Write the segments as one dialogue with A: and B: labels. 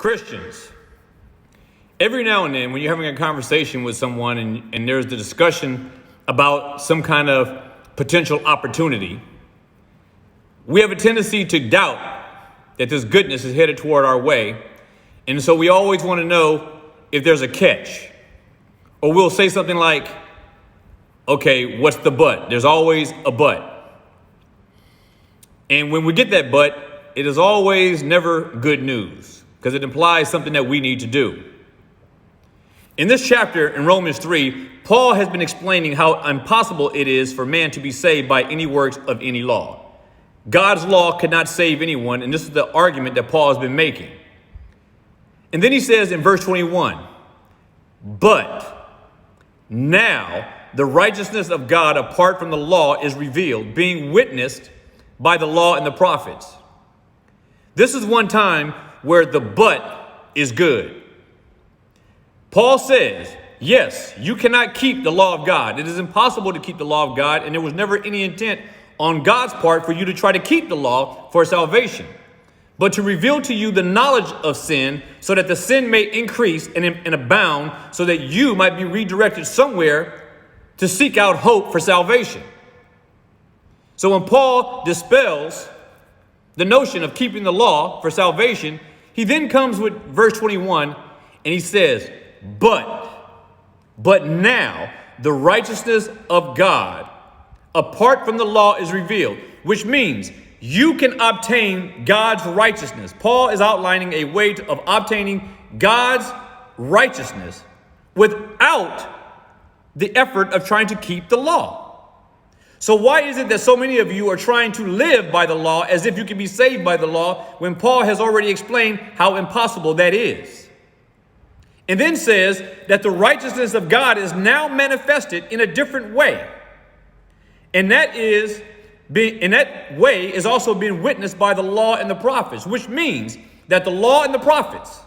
A: Christians, every now and then when you're having a conversation with someone and there's the discussion about some kind of potential opportunity, we have a tendency to doubt that this goodness is headed toward our way. And so we always want to know if there's a catch. Or we'll say something like, okay, what's the but? There's always a but. And when we get that but, it is always never good news because it implies something that we need to do. In this chapter in Romans 3, Paul has been explaining how impossible it is for man to be saved by any works of any law. God's law could not save anyone, and this is the argument that Paul has been making. And then he says in verse 21, but now the righteousness of God apart from the law is revealed, being witnessed by the law and the prophets. This is one time where the but is good. Paul says, yes, you cannot keep the law of God. It is impossible to keep the law of God, and there was never any intent on God's part for you to try to keep the law for salvation, but to reveal to you the knowledge of sin so that the sin may increase and abound so that you might be redirected somewhere to seek out hope for salvation. So when Paul dispels the notion of keeping the law for salvation, he then comes with verse 21 and he says, but now the righteousness of God apart from the law is revealed, which means you can obtain God's righteousness. Paul is outlining a way of obtaining God's righteousness without the effort of trying to keep the law. So why is it that so many of you are trying to live by the law as if you can be saved by the law when Paul has already explained how impossible that is? And then says that the righteousness of God is now manifested in a different way. And that way is also being witnessed by the law and the prophets, which means that the law and the prophets,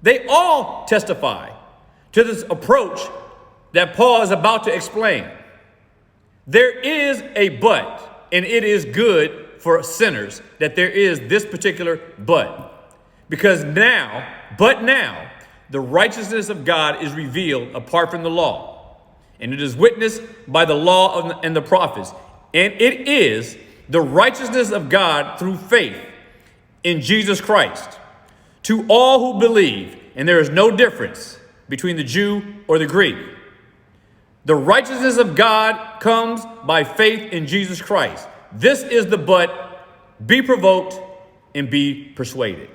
A: they all testify to this approach that Paul is about to explain. There is a but, and it is good for sinners that there is this particular but. Because now, the righteousness of God is revealed apart from the law. And it is witnessed by the law and the prophets. And it is the righteousness of God through faith in Jesus Christ to all who believe. And there is no difference between the Jew or the Greek. The righteousness of God comes by faith in Jesus Christ. This is the but. Be provoked and be persuaded.